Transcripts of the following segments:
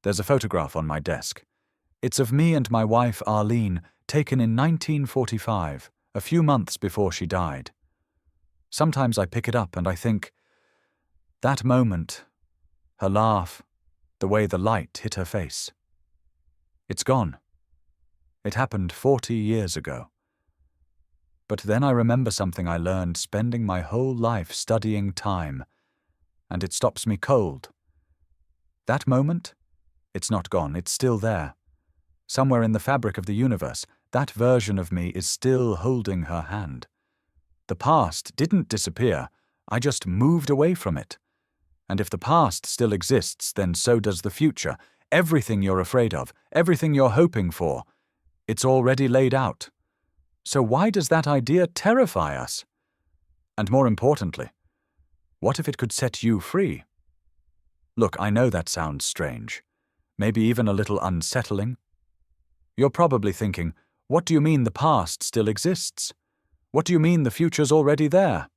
There's a photograph on my desk. It's of me and my wife Arlene, taken in 1945, a few months before she died. Sometimes I pick it up and I think, that moment, her laugh, the way the light hit her face. It's gone. It happened 40 years ago. But then I remember something I learned spending my whole life studying time, and it stops me cold. That moment? It's not gone, it's still there. Somewhere in the fabric of the universe, that version of me is still holding her hand. The past didn't disappear, I just moved away from it. And if the past still exists, then so does the future. Everything you're afraid of, everything you're hoping for, it's already laid out. So why does that idea terrify us? And more importantly, what if it could set you free? Look, I know that sounds strange, maybe even a little unsettling. You're probably thinking, what do you mean the past still exists? What do you mean the future's already there?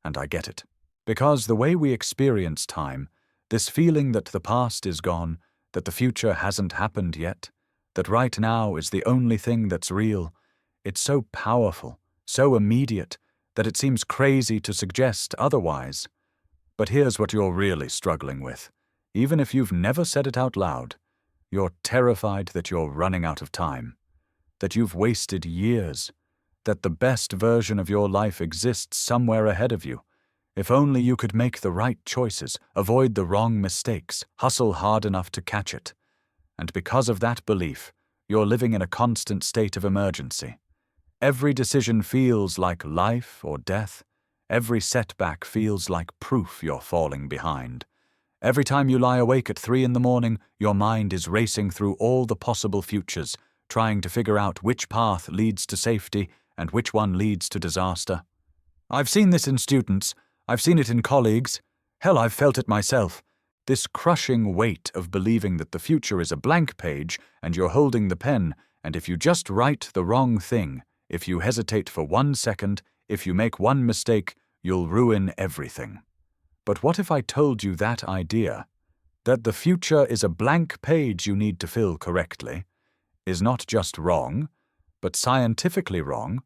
And I get it. Because the way we experience time, this feeling that the past is gone, that the future hasn't happened yet, that right now is the only thing that's real, it's so powerful, so immediate, that it seems crazy to suggest otherwise. But here's what you're really struggling with. Even if you've never said it out loud, you're terrified that you're running out of time, that you've wasted years, that the best version of your life exists somewhere ahead of you. If only you could make the right choices, avoid the wrong mistakes, hustle hard enough to catch it. And because of that belief, you're living in a constant state of emergency. Every decision feels like life or death. Every setback feels like proof you're falling behind. Every time you lie awake at 3 a.m, your mind is racing through all the possible futures, trying to figure out which path leads to safety and which one leads to disaster. I've seen this in students. I've seen it in colleagues. Hell, I've felt it myself. This crushing weight of believing that the future is a blank page and you're holding the pen, and if you just write the wrong thing, if you hesitate for 1 second, if you make one mistake, you'll ruin everything. But what if I told you that idea, that the future is a blank page you need to fill correctly, is not just wrong, but scientifically wrong,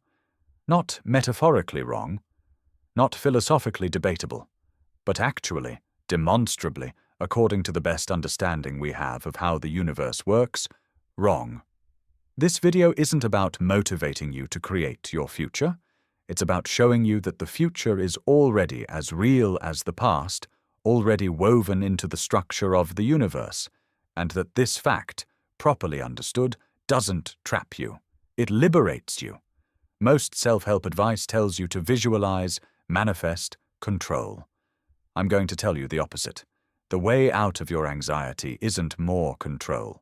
not metaphorically wrong, not philosophically debatable, but actually, demonstrably, according to the best understanding we have of how the universe works, wrong. This video isn't about motivating you to create your future. It's about showing you that the future is already as real as the past, already woven into the structure of the universe, and that this fact, properly understood, doesn't trap you. It liberates you. Most self-help advice tells you to visualize, manifest, control. I'm going to tell you the opposite. The way out of your anxiety isn't more control.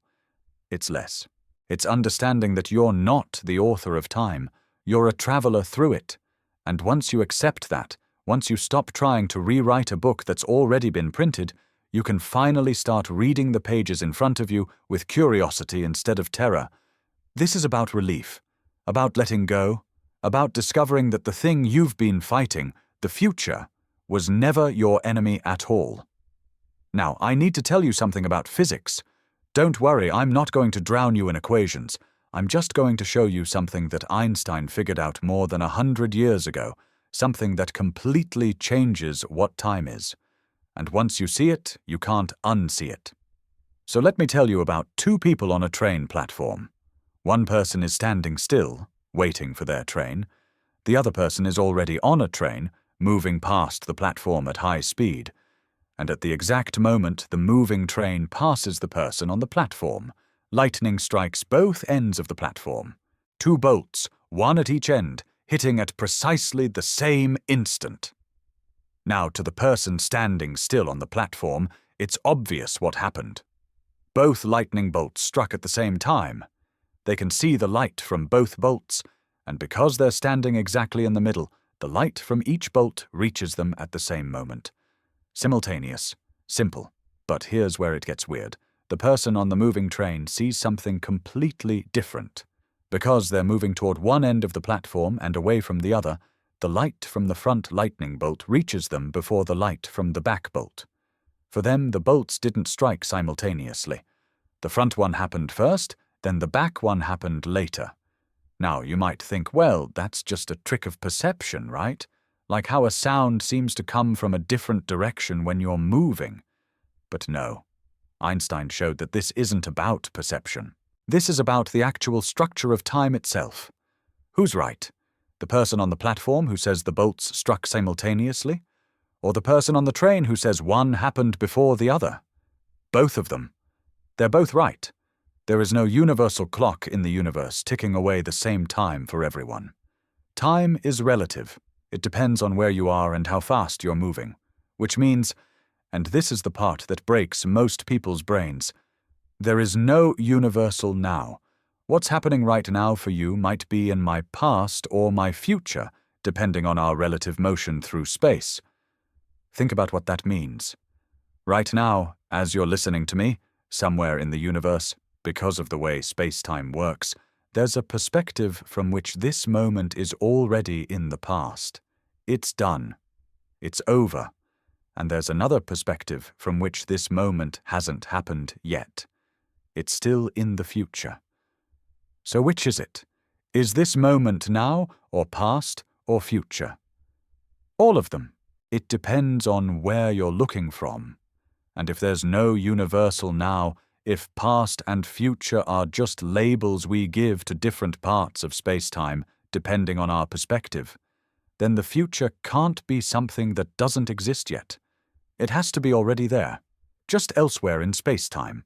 It's less. It's understanding that you're not the author of time. You're a traveler through it. And once you accept that, once you stop trying to rewrite a book that's already been printed, you can finally start reading the pages in front of you with curiosity instead of terror. This is about relief, about letting go, about discovering that the thing you've been fighting, the future, was never your enemy at all. Now, I need to tell you something about physics. Don't worry, I'm not going to drown you in equations. I'm just going to show you something that Einstein figured out more than 100 years ago, something that completely changes what time is. And once you see it, you can't unsee it. So let me tell you about 2 people on a train platform. One person is standing still, waiting for their train. The other person is already on a train, moving past the platform at high speed. And at the exact moment the moving train passes the person on the platform, lightning strikes both ends of the platform. 2 bolts, one at each end, hitting at precisely the same instant. Now, to the person standing still on the platform, it's obvious what happened. Both lightning bolts struck at the same time. They can see the light from both bolts, and because they're standing exactly in the middle, the light from each bolt reaches them at the same moment. Simultaneous, simple, but here's where it gets weird. The person on the moving train sees something completely different. Because they're moving toward one end of the platform and away from the other, the light from the front lightning bolt reaches them before the light from the back bolt. For them, the bolts didn't strike simultaneously. The front one happened first, then the back one happened later. Now, you might think, well, that's just a trick of perception, right? Like how a sound seems to come from a different direction when you're moving. But no. Einstein showed that this isn't about perception. This is about the actual structure of time itself. Who's right? The person on the platform who says the bolts struck simultaneously? Or the person on the train who says one happened before the other? Both of them. They're both right. There is no universal clock in the universe ticking away the same time for everyone. Time is relative. It depends on where you are and how fast you're moving. Which means, and this is the part that breaks most people's brains, there is no universal now. What's happening right now for you might be in my past or my future, depending on our relative motion through space. Think about what that means. Right now, as you're listening to me, somewhere in the universe, because of the way space-time works, there's a perspective from which this moment is already in the past. It's done. It's over. And there's another perspective from which this moment hasn't happened yet. It's still in the future. So which is it? Is this moment now, or past, or future? All of them. It depends on where you're looking from. And if there's no universal now, if past and future are just labels we give to different parts of space-time, depending on our perspective, then the future can't be something that doesn't exist yet. It has to be already there, just elsewhere in space-time.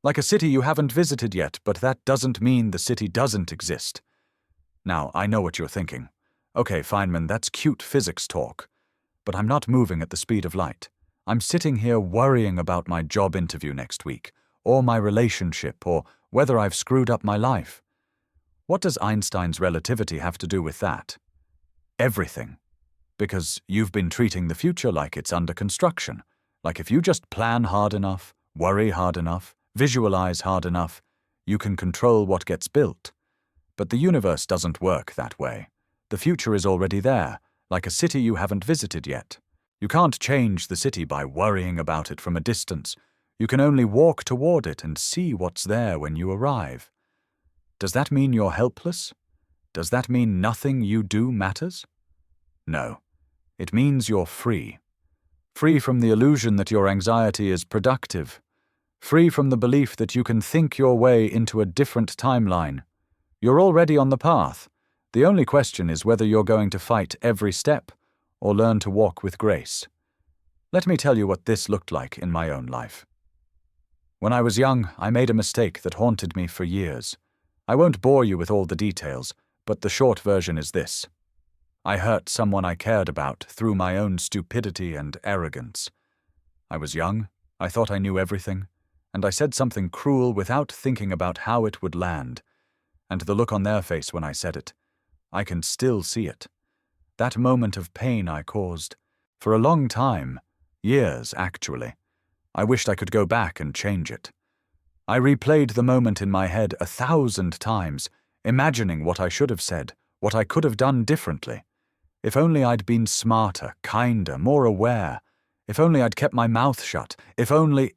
Like a city you haven't visited yet, but that doesn't mean the city doesn't exist. Now, I know what you're thinking. Okay, Feynman, that's cute physics talk. But I'm not moving at the speed of light. I'm sitting here worrying about my job interview next week, or my relationship, or whether I've screwed up my life. What does Einstein's relativity have to do with that? Everything. Because you've been treating the future like it's under construction. Like if you just plan hard enough, worry hard enough, visualize hard enough, you can control what gets built. But the universe doesn't work that way. The future is already there, like a city you haven't visited yet. You can't change the city by worrying about it from a distance. You can only walk toward it and see what's there when you arrive. Does that mean you're helpless? Does that mean nothing you do matters? No. It means you're free. Free from the illusion that your anxiety is productive. Free from the belief that you can think your way into a different timeline. You're already on the path. The only question is whether you're going to fight every step or learn to walk with grace. Let me tell you what this looked like in my own life. When I was young, I made a mistake that haunted me for years. I won't bore you with all the details, but the short version is this. I hurt someone I cared about through my own stupidity and arrogance. I was young, I thought I knew everything, and I said something cruel without thinking about how it would land. And the look on their face when I said it, I can still see it. That moment of pain I caused. For a long time, years actually, I wished I could go back and change it. I replayed the moment in my head 1,000 times, imagining what I should have said, what I could have done differently. If only I'd been smarter, kinder, more aware. If only I'd kept my mouth shut. If only.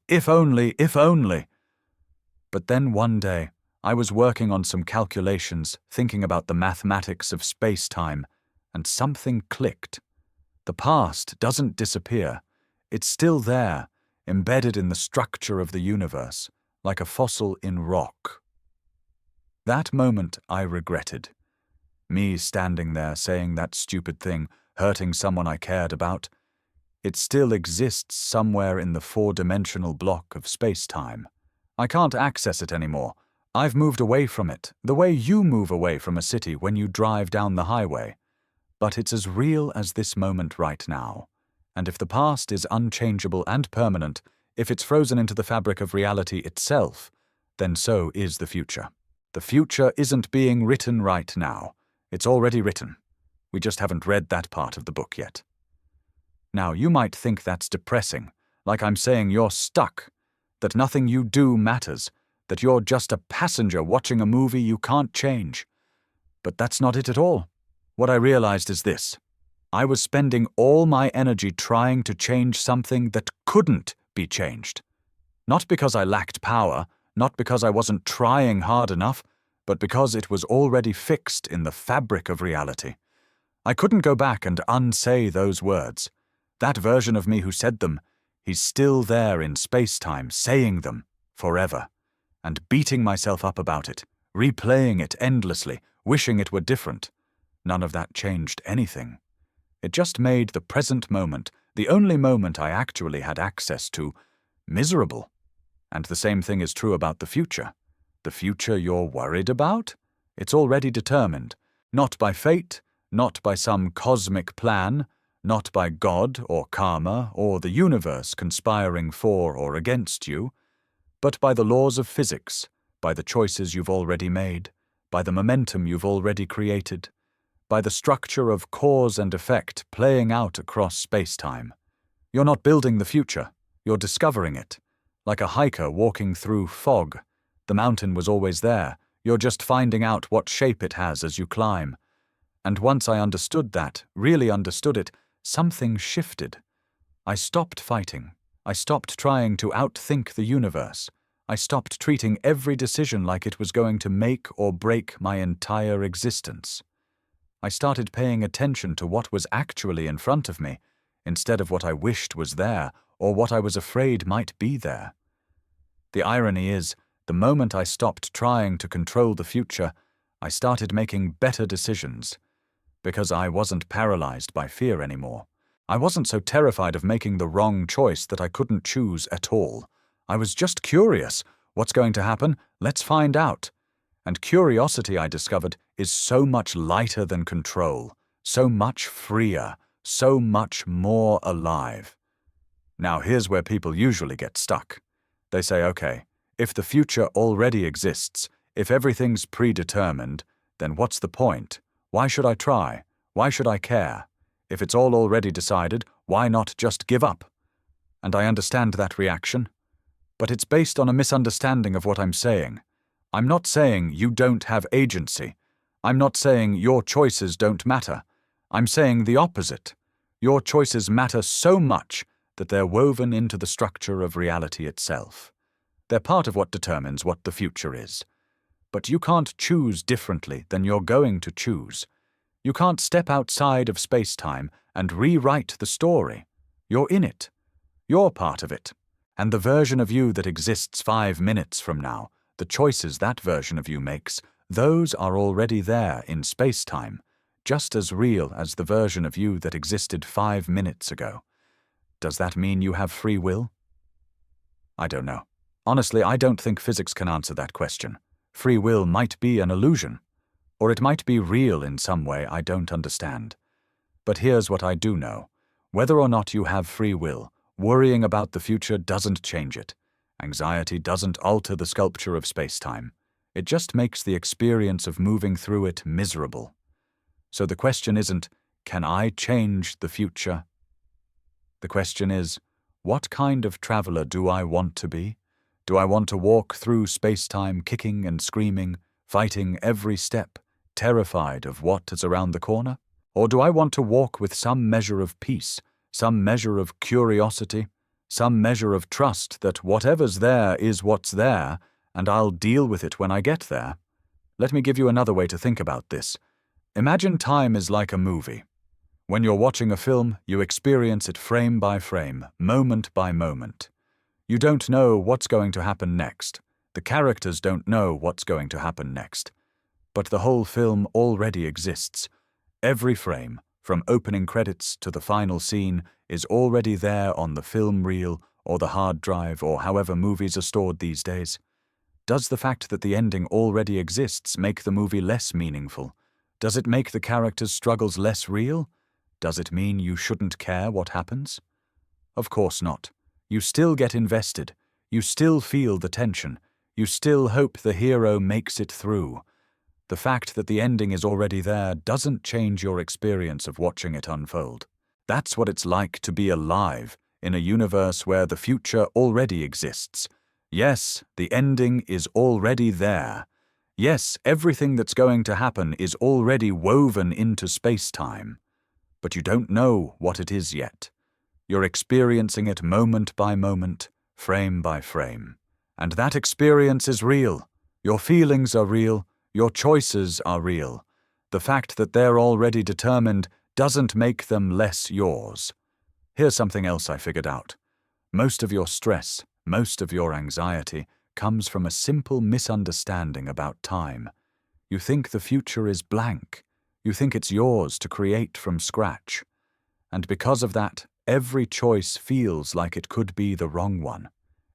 But then one day, I was working on some calculations, thinking about the mathematics of space-time, and something clicked. The past doesn't disappear. It's still there, embedded in the structure of the universe, like a fossil in rock. That moment I regretted. Me standing there saying that stupid thing, hurting someone I cared about. It still exists somewhere in the four-dimensional block of space-time. I can't access it anymore. I've moved away from it, the way you move away from a city when you drive down the highway. But it's as real as this moment right now. And if the past is unchangeable and permanent, if it's frozen into the fabric of reality itself, then so is the future. The future isn't being written right now. It's already written. We just haven't read that part of the book yet. Now, you might think that's depressing, like I'm saying you're stuck, that nothing you do matters, that you're just a passenger watching a movie you can't change. But that's not it at all. What I realized is this. I was spending all my energy trying to change something that couldn't be changed. Not because I lacked power, not because I wasn't trying hard enough, but because it was already fixed in the fabric of reality. I couldn't go back and unsay those words. That version of me who said them, he's still there in space-time, saying them, forever, and beating myself up about it, replaying it endlessly, wishing it were different. None of that changed anything. It just made the present moment, the only moment I actually had access to, miserable. And the same thing is true about the future. The future you're worried about? It's already determined, not by fate, not by some cosmic plan, not by God or karma or the universe conspiring for or against you, but by the laws of physics, by the choices you've already made, by the momentum you've already created, by the structure of cause and effect playing out across space-time. You're not building the future, you're discovering it. Like a hiker walking through fog. The mountain was always there, you're just finding out what shape it has as you climb. And once I understood that, really understood it, something shifted. I stopped fighting. I stopped trying to outthink the universe. I stopped treating every decision like it was going to make or break my entire existence. I started paying attention to what was actually in front of me, instead of what I wished was there, or what I was afraid might be there. The irony is, the moment I stopped trying to control the future, I started making better decisions. Because I wasn't paralyzed by fear anymore. I wasn't so terrified of making the wrong choice that I couldn't choose at all. I was just curious. What's going to happen? Let's find out. And curiosity, I discovered, is so much lighter than control, so much freer, so much more alive. Now here's where people usually get stuck. They say, okay, if the future already exists, if everything's predetermined, then what's the point? Why should I try? Why should I care? If it's all already decided, why not just give up? And I understand that reaction. But it's based on a misunderstanding of what I'm saying. I'm not saying you don't have agency. I'm not saying your choices don't matter. I'm saying the opposite. Your choices matter so much that they're woven into the structure of reality itself. They're part of what determines what the future is. But you can't choose differently than you're going to choose. You can't step outside of space-time and rewrite the story. You're in it. You're part of it. And the version of you that exists 5 minutes from now, the choices that version of you makes, those are already there in space-time, just as real as the version of you that existed 5 minutes ago. Does that mean you have free will? I don't know. Honestly, I don't think physics can answer that question. Free will might be an illusion, or it might be real in some way I don't understand. But here's what I do know. Whether or not you have free will, worrying about the future doesn't change it. Anxiety doesn't alter the sculpture of space-time. It just makes the experience of moving through it miserable. So the question isn't, can I change the future? The question is, what kind of traveler do I want to be? Do I want to walk through space-time kicking and screaming, fighting every step, terrified of what is around the corner? Or do I want to walk with some measure of peace, some measure of curiosity, some measure of trust that whatever's there is what's there, and I'll deal with it when I get there? Let me give you another way to think about this. Imagine time is like a movie. When you're watching a film, you experience it frame by frame, moment by moment. You don't know what's going to happen next. The characters don't know what's going to happen next. But the whole film already exists. Every frame, from opening credits to the final scene, is already there on the film reel or the hard drive or however movies are stored these days. Does the fact that the ending already exists make the movie less meaningful? Does it make the characters' struggles less real? Does it mean you shouldn't care what happens? Of course not. You still get invested. You still feel the tension. You still hope the hero makes it through. The fact that the ending is already there doesn't change your experience of watching it unfold. That's what it's like to be alive in a universe where the future already exists. Yes, the ending is already there. Yes, everything that's going to happen is already woven into space-time. But you don't know what it is yet. You're experiencing it moment by moment, frame by frame. And that experience is real. Your feelings are real. Your choices are real. The fact that they're already determined doesn't make them less yours. Here's something else I figured out. Most of your stress, most of your anxiety, comes from a simple misunderstanding about time. You think the future is blank. You think it's yours to create from scratch. And because of that, every choice feels like it could be the wrong one.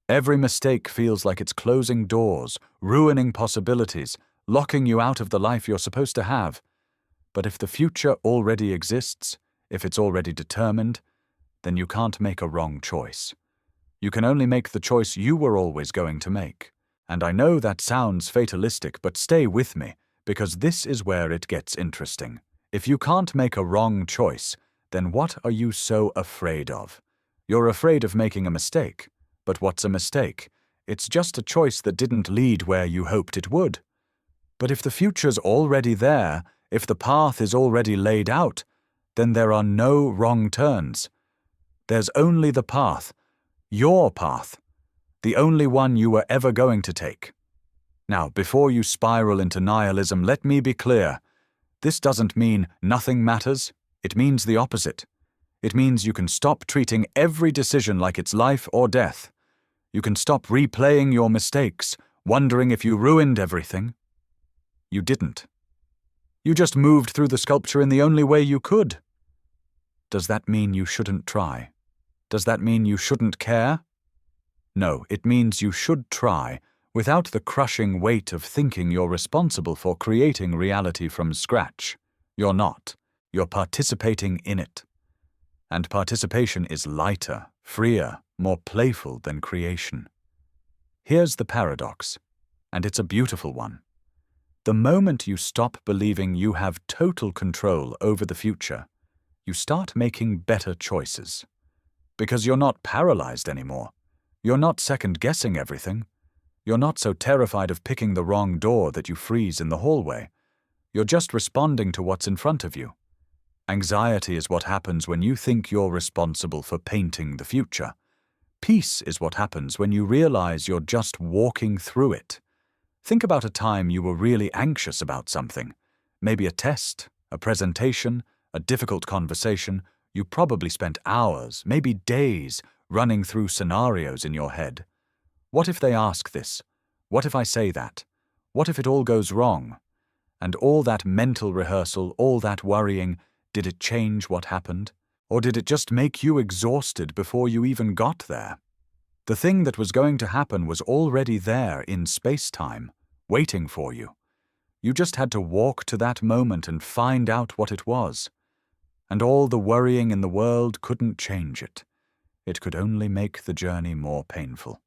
Every mistake feels like it's closing doors, ruining possibilities, locking you out of the life you're supposed to have. But if the future already exists, if it's already determined, then you can't make a wrong choice. You can only make the choice you were always going to make. And I know that sounds fatalistic, but stay with me, because this is where it gets interesting. If you can't make a wrong choice, then what are you so afraid of? You're afraid of making a mistake. But what's a mistake? It's just a choice that didn't lead where you hoped it would. But if the future's already there, if the path is already laid out, then there are no wrong turns. There's only the path, your path, the only one you were ever going to take. Now, before you spiral into nihilism, let me be clear. This doesn't mean nothing matters. It means the opposite. It means you can stop treating every decision like it's life or death. You can stop replaying your mistakes, wondering if you ruined everything. You didn't. You just moved through the sculpture in the only way you could. Does that mean you shouldn't try? Does that mean you shouldn't care? No, it means you should try, without the crushing weight of thinking you're responsible for creating reality from scratch. You're not. You're participating in it. And participation is lighter, freer, more playful than creation. Here's the paradox, and it's a beautiful one. The moment you stop believing you have total control over the future, you start making better choices. Because you're not paralyzed anymore. You're not second-guessing everything. You're not so terrified of picking the wrong door that you freeze in the hallway. You're just responding to what's in front of you. Anxiety is what happens when you think you're responsible for painting the future. Peace is what happens when you realize you're just walking through it. Think about a time you were really anxious about something. Maybe a test, a presentation, a difficult conversation. You probably spent hours, maybe days, running through scenarios in your head. What if they ask this? What if I say that? What if it all goes wrong? And all that mental rehearsal, all that worrying, did it change what happened? Or did it just make you exhausted before you even got there? The thing that was going to happen was already there in space-time, waiting for you. You just had to walk to that moment and find out what it was. And all the worrying in the world couldn't change it. It could only make the journey more painful.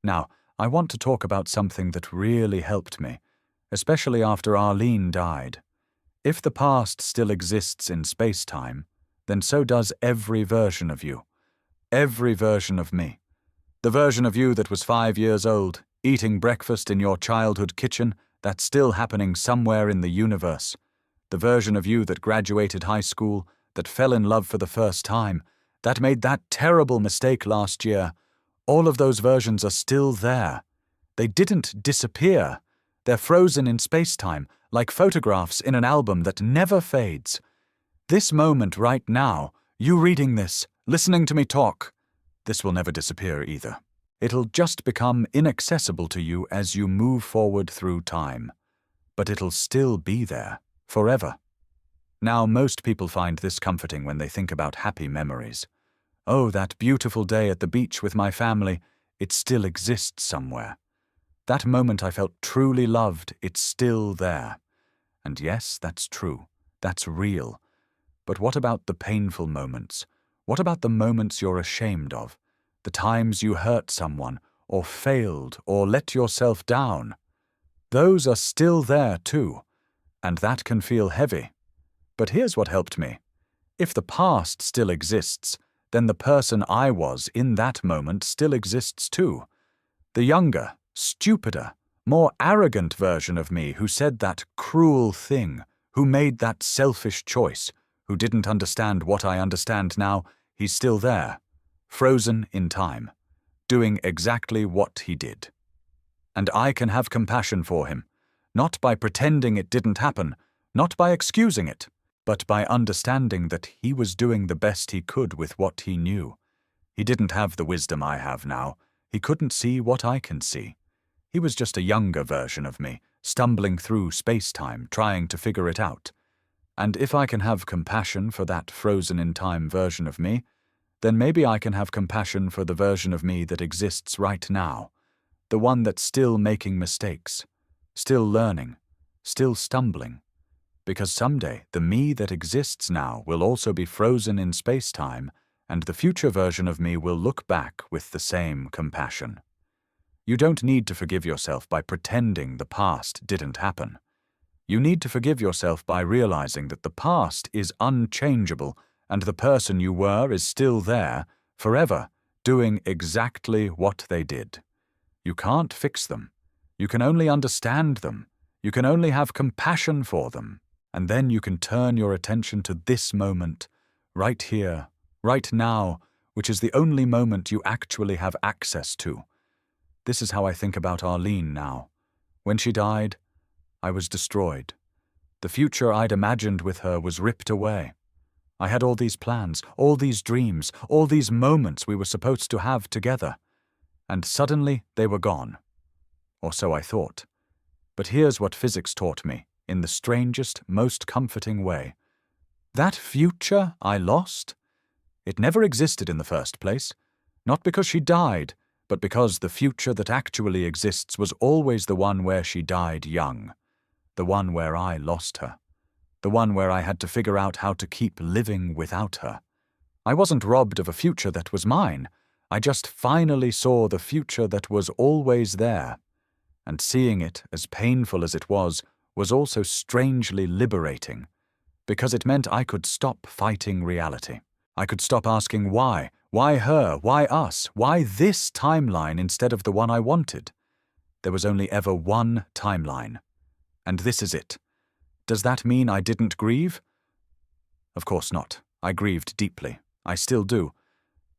Now, I want to talk about something that really helped me, especially after Arlene died. If the past still exists in space-time, then so does every version of you. Every version of me. The version of you that was 5 years old, eating breakfast in your childhood kitchen, that's still happening somewhere in the universe. The version of you that graduated high school, that fell in love for the first time, that made that terrible mistake last year. All of those versions are still there. They didn't disappear. They're frozen in space-time, like photographs in an album that never fades. This moment right now, you reading this, listening to me talk, this will never disappear either. It'll just become inaccessible to you as you move forward through time. But it'll still be there, forever. Now, most people find this comforting when they think about happy memories. Oh, that beautiful day at the beach with my family, it still exists somewhere. That moment I felt truly loved, it's still there. And yes, that's true. That's real. But what about the painful moments? What about the moments you're ashamed of? The times you hurt someone, or failed, or let yourself down? Those are still there too, and that can feel heavy. But here's what helped me. If the past still exists, then the person I was in that moment still exists too. The younger, stupider, more arrogant version of me who said that cruel thing, who made that selfish choice, who didn't understand what I understand now, He's still there, frozen in time, doing exactly what he did. And I can have compassion for him, not by pretending it didn't happen, not by excusing it, but by understanding that he was doing the best he could with what he knew. He didn't have the wisdom I have now. He couldn't see what I can see. He was just a younger version of me, stumbling through space-time, trying to figure it out. And if I can have compassion for that frozen-in-time version of me, then maybe I can have compassion for the version of me that exists right now, the one that's still making mistakes, still learning, still stumbling. Because someday the me that exists now will also be frozen in space-time, and the future version of me will look back with the same compassion. You don't need to forgive yourself by pretending the past didn't happen. You need to forgive yourself by realizing that the past is unchangeable and the person you were is still there, forever, doing exactly what they did. You can't fix them. You can only understand them. You can only have compassion for them. And then you can turn your attention to this moment, right here, right now, which is the only moment you actually have access to. This is how I think about Arlene now. When she died, I was destroyed. The future I'd imagined with her was ripped away. I had all these plans, all these dreams, all these moments we were supposed to have together. And suddenly they were gone. Or so I thought. But here's what physics taught me, in the strangest, most comforting way. That future I lost? It never existed in the first place. Not because she died, but because the future that actually exists was always the one where she died young. The one where I lost her. The one where I had to figure out how to keep living without her. I wasn't robbed of a future that was mine. I just finally saw the future that was always there. And seeing it, as painful as it was also strangely liberating, because it meant I could stop fighting reality. I could stop asking why her, why us, why this timeline instead of the one I wanted. There was only ever one timeline. And this is it. Does that mean I didn't grieve? Of course not. I grieved deeply. I still do.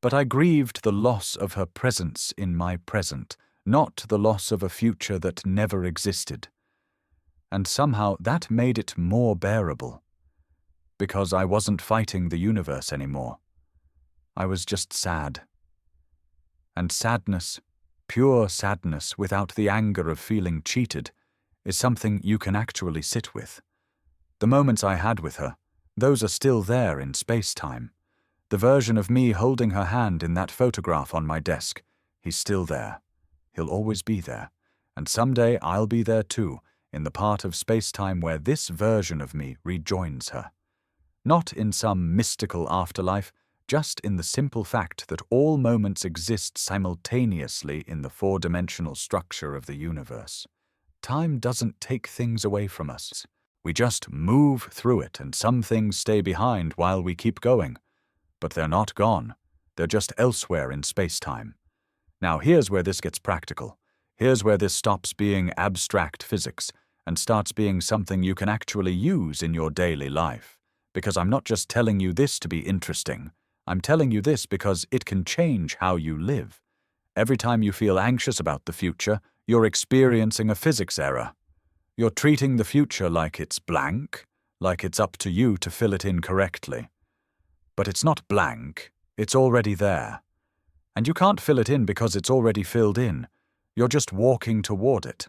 But I grieved the loss of her presence in my present, not the loss of a future that never existed. And somehow that made it more bearable. Because I wasn't fighting the universe anymore. I was just sad. And sadness, pure sadness without the anger of feeling cheated, is something you can actually sit with. The moments I had with her, those are still there in space-time. The version of me holding her hand in that photograph on my desk, he's still there. He'll always be there. And someday I'll be there too, in the part of space-time where this version of me rejoins her. Not in some mystical afterlife, just in the simple fact that all moments exist simultaneously in the four-dimensional structure of the universe. Time doesn't take things away from us. We just move through it, and some things stay behind while we keep going. But they're not gone. They're just elsewhere in space-time. Now here's where this gets practical. Here's where this stops being abstract physics and starts being something you can actually use in your daily life. Because I'm not just telling you this to be interesting. I'm telling you this because it can change how you live. Every time you feel anxious about the future, you're experiencing a physics error. You're treating the future like it's blank, like it's up to you to fill it in correctly. But it's not blank, it's already there. And you can't fill it in because it's already filled in. You're just walking toward it.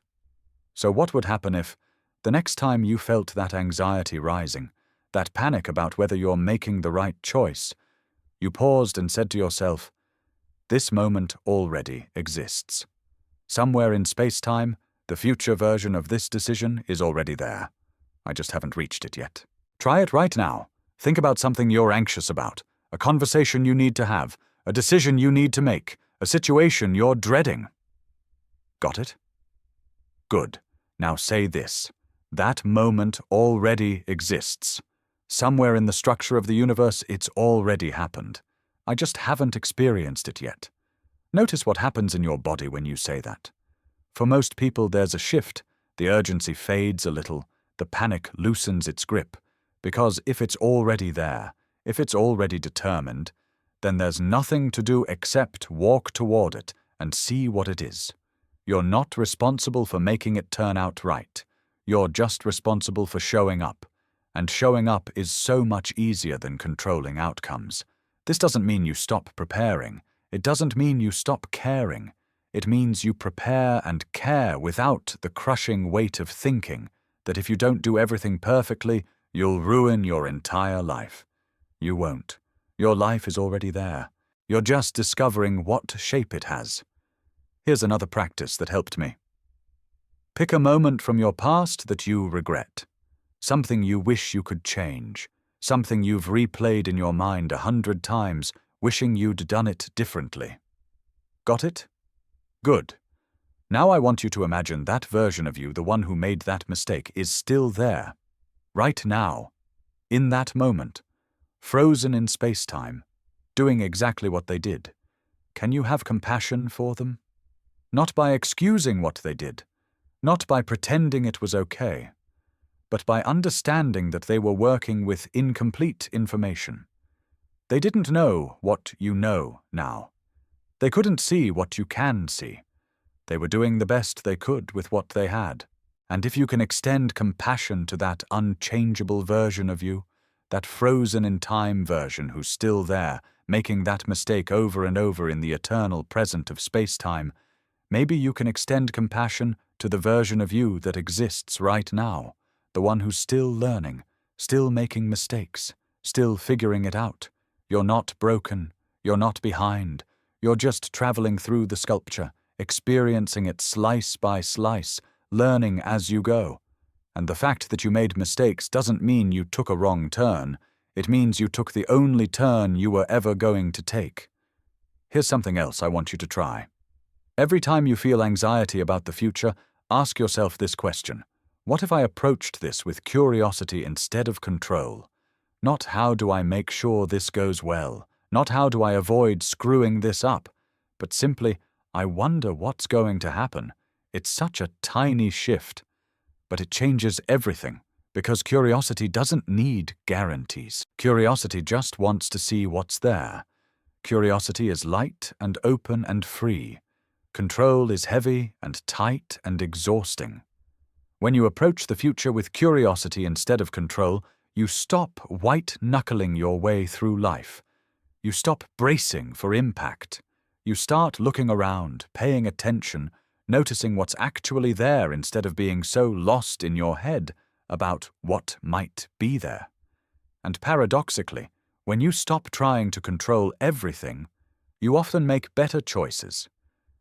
So what would happen if, the next time you felt that anxiety rising, that panic about whether you're making the right choice, you paused and said to yourself, this moment already exists. Somewhere in space-time, the future version of this decision is already there. I just haven't reached it yet. Try it right now. Think about something you're anxious about, a conversation you need to have, a decision you need to make, a situation you're dreading. Got it? Good. Now say this. That moment already exists. Somewhere in the structure of the universe, it's already happened. I just haven't experienced it yet. Notice what happens in your body when you say that. For most people, there's a shift. The urgency fades a little. The panic loosens its grip. Because if it's already there, if it's already determined, then there's nothing to do except walk toward it and see what it is. You're not responsible for making it turn out right. You're just responsible for showing up. And showing up is so much easier than controlling outcomes. This doesn't mean you stop preparing. It doesn't mean you stop caring. It means you prepare and care without the crushing weight of thinking that if you don't do everything perfectly, you'll ruin your entire life. You won't. Your life is already there. You're just discovering what shape it has. Here's another practice that helped me. Pick a moment from your past that you regret. Something you wish you could change. Something you've replayed in your mind 100 times, wishing you'd done it differently. Got it? Good. Now I want you to imagine that version of you, the one who made that mistake, is still there. Right now. In that moment. Frozen in space-time. Doing exactly what they did. Can you have compassion for them? Not by excusing what they did. Not by pretending it was okay. But by understanding that they were working with incomplete information. They didn't know what you know now. They couldn't see what you can see. They were doing the best they could with what they had. And if you can extend compassion to that unchangeable version of you, that frozen-in-time version who's still there, making that mistake over and over in the eternal present of space-time, maybe you can extend compassion to the version of you that exists right now, the one who's still learning, still making mistakes, still figuring it out. You're not broken, you're not behind, you're just traveling through the sculpture, experiencing it slice by slice, learning as you go. And the fact that you made mistakes doesn't mean you took a wrong turn, it means you took the only turn you were ever going to take. Here's something else I want you to try. Every time you feel anxiety about the future, ask yourself this question. What if I approached this with curiosity instead of control? Not how do I make sure this goes well, not how do I avoid screwing this up, but simply, I wonder what's going to happen. It's such a tiny shift, but it changes everything, because curiosity doesn't need guarantees. Curiosity just wants to see what's there. Curiosity is light and open and free. Control is heavy and tight and exhausting. When you approach the future with curiosity instead of control, you stop white-knuckling your way through life. You stop bracing for impact. You start looking around, paying attention, noticing what's actually there instead of being so lost in your head about what might be there. And paradoxically, when you stop trying to control everything, you often make better choices.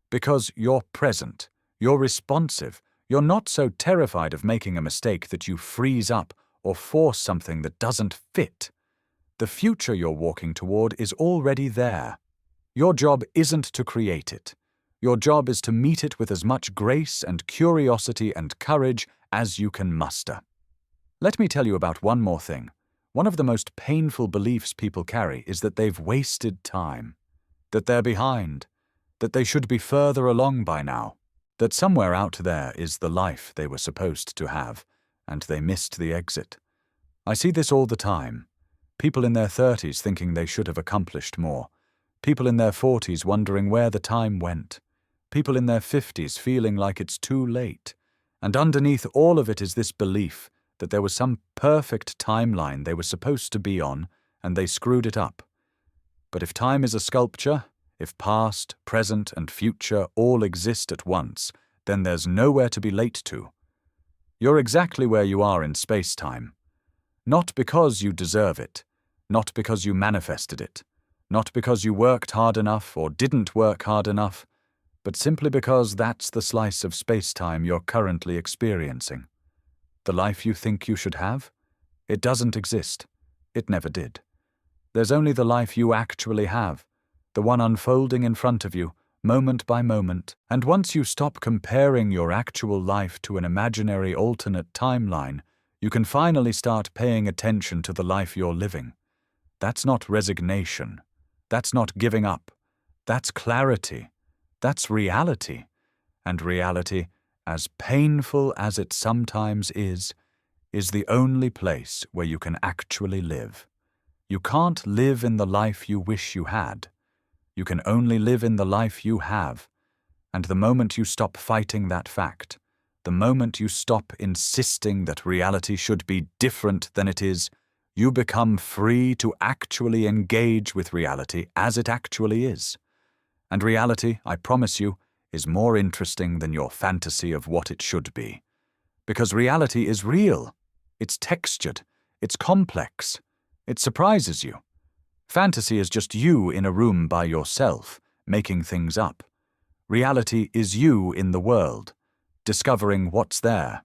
Because you're present, you're responsive, you're not so terrified of making a mistake that you freeze up or force something that doesn't fit. The future you're walking toward is already there. Your job isn't to create it. Your job is to meet it with as much grace and curiosity and courage as you can muster. Let me tell you about one more thing. One of the most painful beliefs people carry is that they've wasted time, that they're behind, that they should be further along by now, that somewhere out there is the life they were supposed to have, and they missed the exit. I see this all the time. People in their 30s thinking they should have accomplished more. People in their 40s wondering where the time went. People in their 50s feeling like it's too late. And underneath all of it is this belief that there was some perfect timeline they were supposed to be on, and they screwed it up. But if time is a sculpture, if past, present, and future all exist at once, then there's nowhere to be late to. You're exactly where you are in space-time. Not because you deserve it, not because you manifested it, not because you worked hard enough or didn't work hard enough, but simply because that's the slice of space-time you're currently experiencing. The life you think you should have? It doesn't exist. It never did. There's only the life you actually have, the one unfolding in front of you, moment by moment, and once you stop comparing your actual life to an imaginary alternate timeline, you can finally start paying attention to the life you're living. That's not resignation. That's not giving up. That's clarity. That's reality. And reality, as painful as it sometimes is the only place where you can actually live. You can't live in the life you wish you had. You can only live in the life you have. And the moment you stop fighting that fact, the moment you stop insisting that reality should be different than it is, you become free to actually engage with reality as it actually is. And reality, I promise you, is more interesting than your fantasy of what it should be. Because reality is real. It's textured. It's complex. It surprises you. Fantasy is just you in a room by yourself, making things up. Reality is you in the world, discovering what's there.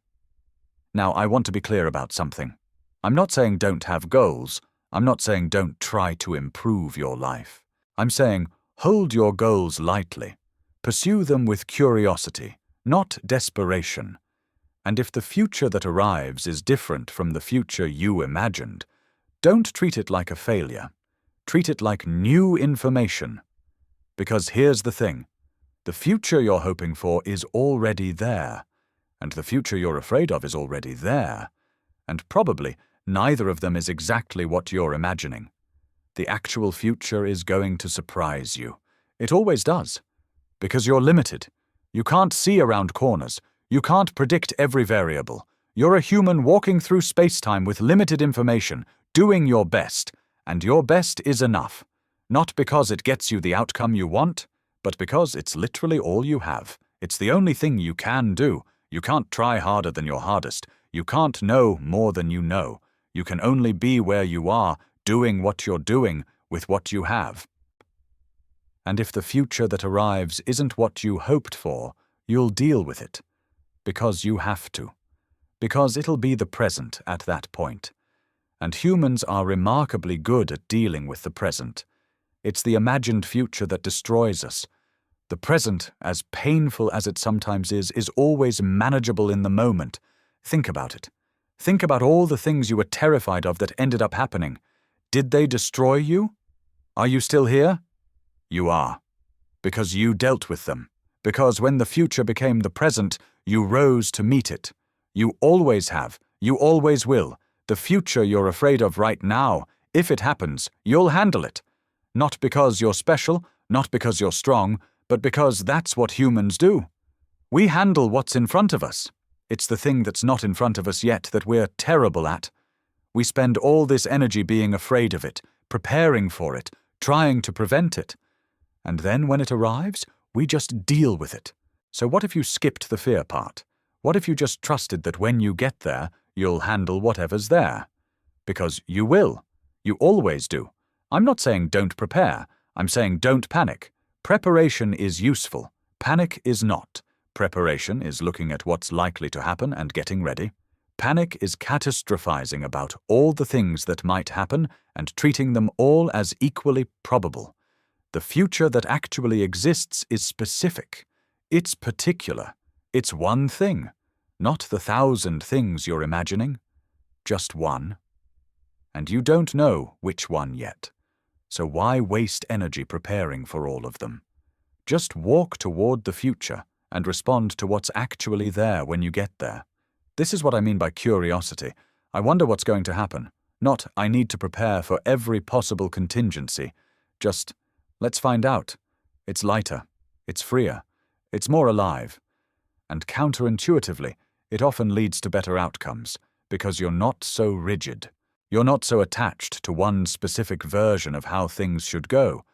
Now, I want to be clear about something. I'm not saying don't have goals. I'm not saying don't try to improve your life. I'm saying hold your goals lightly. Pursue them with curiosity, not desperation. And if the future that arrives is different from the future you imagined, don't treat it like a failure. Treat it like new information. Because here's the thing. The future you're hoping for is already there, and the future you're afraid of is already there, and probably neither of them is exactly what you're imagining. The actual future is going to surprise you. It always does. Because you're limited. You can't see around corners. You can't predict every variable. You're a human walking through space-time with limited information, doing your best, and your best is enough. Not because it gets you the outcome you want, but because it's literally all you have. It's the only thing you can do. You can't try harder than your hardest. You can't know more than you know. You can only be where you are, doing what you're doing with what you have. And if the future that arrives isn't what you hoped for, you'll deal with it. Because you have to. Because it'll be the present at that point. And humans are remarkably good at dealing with the present. It's the imagined future that destroys us. The present, as painful as it sometimes is always manageable in the moment. Think about it. Think about all the things you were terrified of that ended up happening. Did they destroy you? Are you still here? You are. Because you dealt with them. Because when the future became the present, you rose to meet it. You always have. You always will. The future you're afraid of right now, if it happens, you'll handle it. Not because you're special, not because you're strong, but because that's what humans do. We handle what's in front of us. It's the thing that's not in front of us yet that we're terrible at. We spend all this energy being afraid of it, preparing for it, trying to prevent it. And then when it arrives, we just deal with it. So what if you skipped the fear part? What if you just trusted that when you get there, you'll handle whatever's there? Because you will. You always do. I'm not saying don't prepare. I'm saying don't panic. Preparation is useful. Panic is not. Preparation is looking at what's likely to happen and getting ready. Panic is catastrophizing about all the things that might happen and treating them all as equally probable. The future that actually exists is specific. It's particular. It's one thing, not the 1,000 things you're imagining. Just one. And you don't know which one yet. So why waste energy preparing for all of them? Just walk toward the future and respond to what's actually there when you get there. This is what I mean by curiosity. I wonder what's going to happen. Not, I need to prepare for every possible contingency. Just, let's find out. It's lighter. It's freer. It's more alive. And counterintuitively, it often leads to better outcomes, because you're not so rigid. You're not so attached to one specific version of how things should go.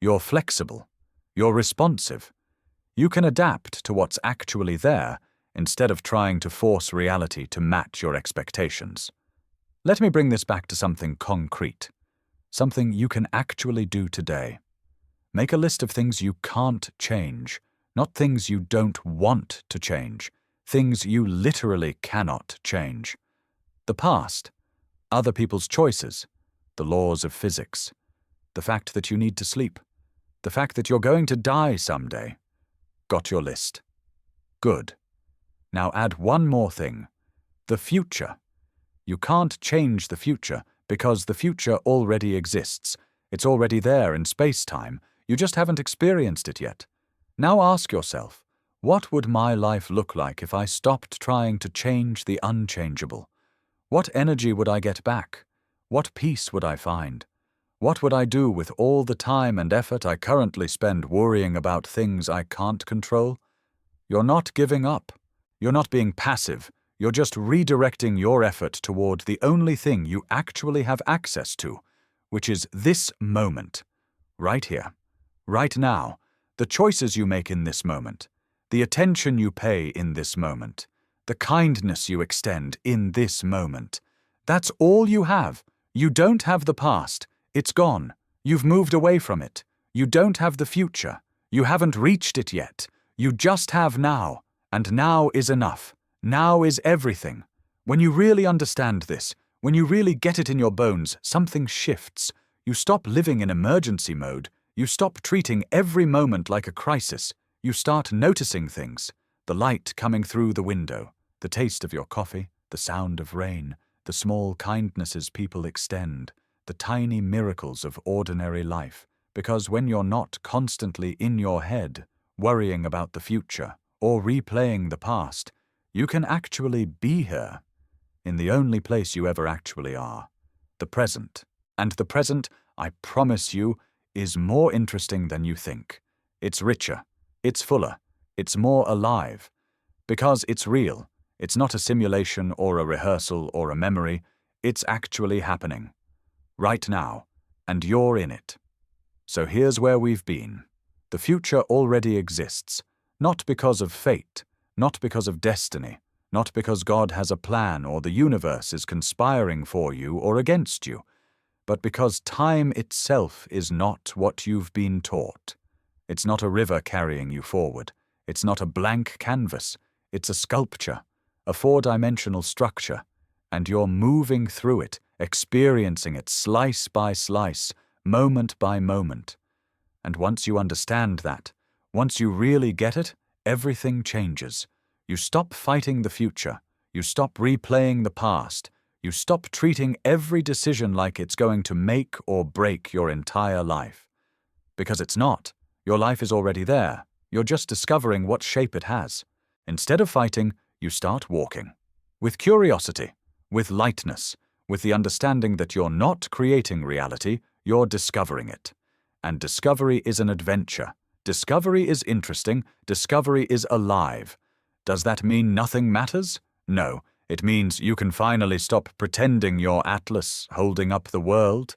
You're flexible. You're responsive. You can adapt to what's actually there instead of trying to force reality to match your expectations. Let me bring this back to something concrete, something you can actually do today. Make a list of things you can't change, not things you don't want to change, things you literally cannot change. The past, other people's choices, the laws of physics, the fact that you need to sleep, the fact that you're going to die someday. Got your list? Good. Now add one more thing. The future. You can't change the future because the future already exists. It's already there in space-time. You just haven't experienced it yet. Now ask yourself, what would my life look like if I stopped trying to change the unchangeable? What energy would I get back? What peace would I find? What would I do with all the time and effort I currently spend worrying about things I can't control? You're not giving up. You're not being passive. You're just redirecting your effort toward the only thing you actually have access to, which is this moment, right here, right now, the choices you make in this moment, the attention you pay in this moment, the kindness you extend in this moment. That's all you have. You don't have the past. It's gone. You've moved away from it. You don't have the future. You haven't reached it yet. You just have now, and now is enough. Now is everything. When you really understand this, when you really get it in your bones, something shifts. You stop living in emergency mode. You stop treating every moment like a crisis. You start noticing things. The light coming through the window, the taste of your coffee, the sound of rain, the small kindnesses people extend, the tiny miracles of ordinary life. Because when you're not constantly in your head, worrying about the future, or replaying the past, you can actually be here, in the only place you ever actually are, the present. And the present, I promise you, is more interesting than you think. It's richer, it's fuller, it's more alive. Because it's real. It's not a simulation or a rehearsal or a memory. It's actually happening. Right now. And you're in it. So here's where we've been. The future already exists. Not because of fate. Not because of destiny. Not because God has a plan or the universe is conspiring for you or against you. But because time itself is not what you've been taught. It's not a river carrying you forward. It's not a blank canvas. It's a sculpture, a four-dimensional structure, and you're moving through it, experiencing it slice by slice, moment by moment. And once you understand that, once you really get it, everything changes. You stop fighting the future. You stop replaying the past. You stop treating every decision like it's going to make or break your entire life. Because it's not. Your life is already there. You're just discovering what shape it has. Instead of fighting, you start walking. With curiosity, with lightness, with the understanding that you're not creating reality, you're discovering it. And discovery is an adventure. Discovery is interesting. Discovery is alive. Does that mean nothing matters? No. It means you can finally stop pretending you're Atlas holding up the world.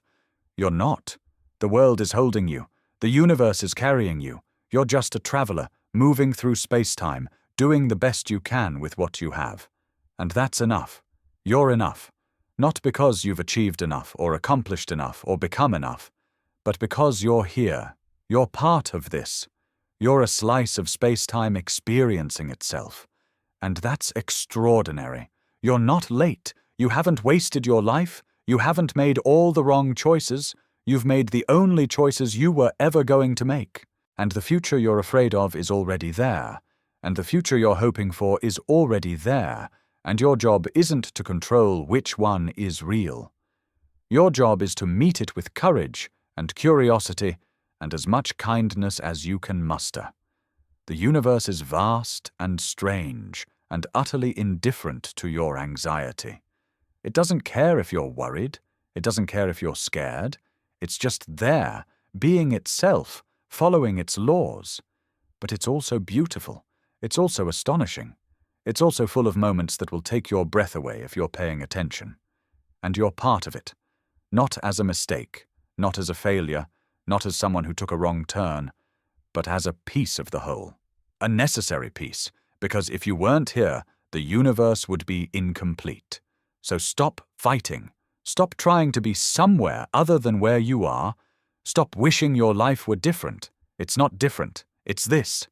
You're not. The world is holding you. The universe is carrying you. You're just a traveler, moving through space-time, doing the best you can with what you have. And that's enough. You're enough. Not because you've achieved enough or accomplished enough or become enough, but because you're here. You're part of this. You're a slice of space-time experiencing itself. And that's extraordinary. You're not late. You haven't wasted your life. You haven't made all the wrong choices. You've made the only choices you were ever going to make. And the future you're afraid of is already there. And the future you're hoping for is already there. And your job isn't to control which one is real. Your job is to meet it with courage and curiosity and as much kindness as you can muster. The universe is vast and strange and utterly indifferent to your anxiety. It doesn't care if you're worried. It doesn't care if you're scared. It's just there, being itself, following its laws. But it's also beautiful. It's also astonishing. It's also full of moments that will take your breath away if you're paying attention. And you're part of it. Not as a mistake, not as a failure, not as someone who took a wrong turn, but as a piece of the whole. A necessary piece, because if you weren't here, the universe would be incomplete. So stop fighting. Stop trying to be somewhere other than where you are. Stop wishing your life were different. It's not different. It's this.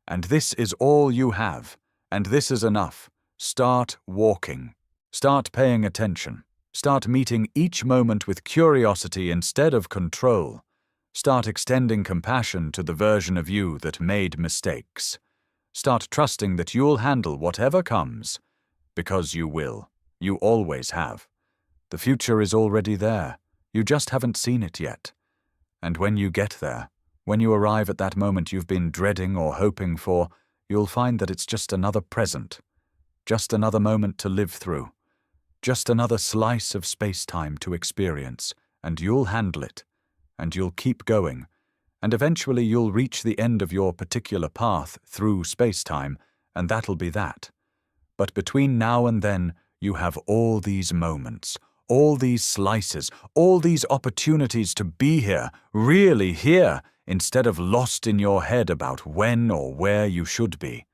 And this is all you have. And this is enough. Start walking. Start paying attention. Start meeting each moment with curiosity instead of control. Start extending compassion to the version of you that made mistakes. Start trusting that you'll handle whatever comes. Because you will. You always have. The future is already there. You just haven't seen it yet. And when you get there, when you arrive at that moment you've been dreading or hoping for, you'll find that it's just another present. Just another moment to live through. Just another slice of space-time to experience, and you'll handle it. and you'll keep going, and eventually you'll reach the end of your particular path through space-time, and that'll be that. But between now and then, you have all these moments, all these slices, all these opportunities to be here, really here, instead of lost in your head about when or where you should be.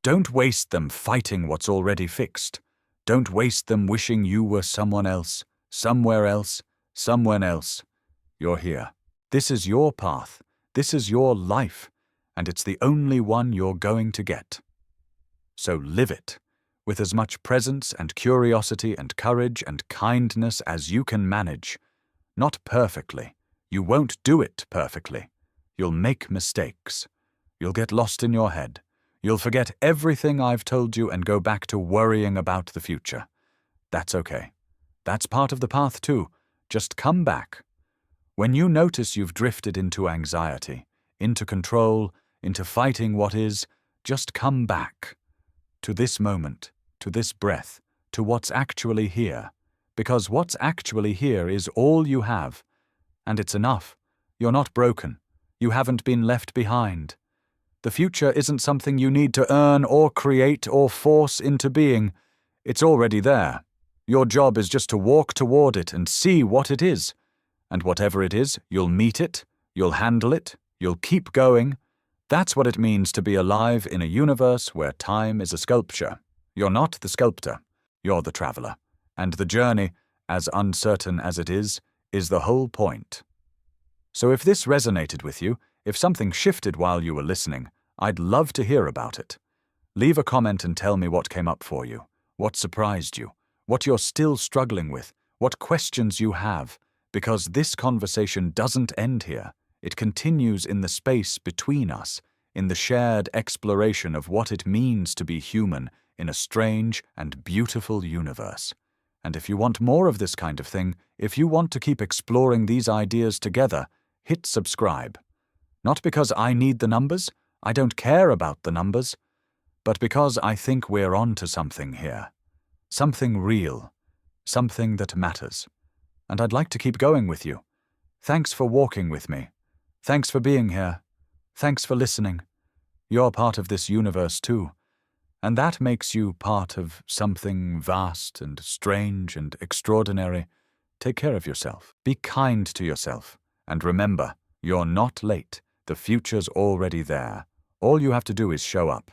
Don't waste them fighting what's already fixed. Don't waste them wishing you were someone else, somewhere else, someone else. You're here. This is your path. This is your life, and it's the only one you're going to get. So live it, with as much presence and curiosity and courage and kindness as you can manage. Not perfectly. You won't do it perfectly. You'll make mistakes. You'll get lost in your head. You'll forget everything I've told you and go back to worrying about the future. That's okay. That's part of the path too. Just come back. When you notice you've drifted into anxiety, into control, into fighting what is, just come back. To this moment, to this breath, to what's actually here. Because what's actually here is all you have. And it's enough. You're not broken. You haven't been left behind. The future isn't something you need to earn or create or force into being. It's already there. Your job is just to walk toward it and see what it is. And whatever it is, you'll meet it, you'll handle it, you'll keep going. That's what it means to be alive in a universe where time is a sculpture. You're not the sculptor, you're the traveler. And the journey, as uncertain as it is the whole point. So if this resonated with you, if something shifted while you were listening, I'd love to hear about it. Leave a comment and tell me what came up for you, what surprised you, what you're still struggling with, what questions you have, because this conversation doesn't end here. It continues in the space between us, in the shared exploration of what it means to be human in a strange and beautiful universe. And if you want more of this kind of thing, if you want to keep exploring these ideas together, hit subscribe. Not because I need the numbers, I don't care about the numbers, but because I think we're on to something here. Something real, something that matters. And I'd like to keep going with you. Thanks for walking with me. Thanks for being here. Thanks for listening. You're part of this universe too. And that makes you part of something vast and strange and extraordinary. Take care of yourself. Be kind to yourself. And remember, you're not late. The future's already there. All you have to do is show up.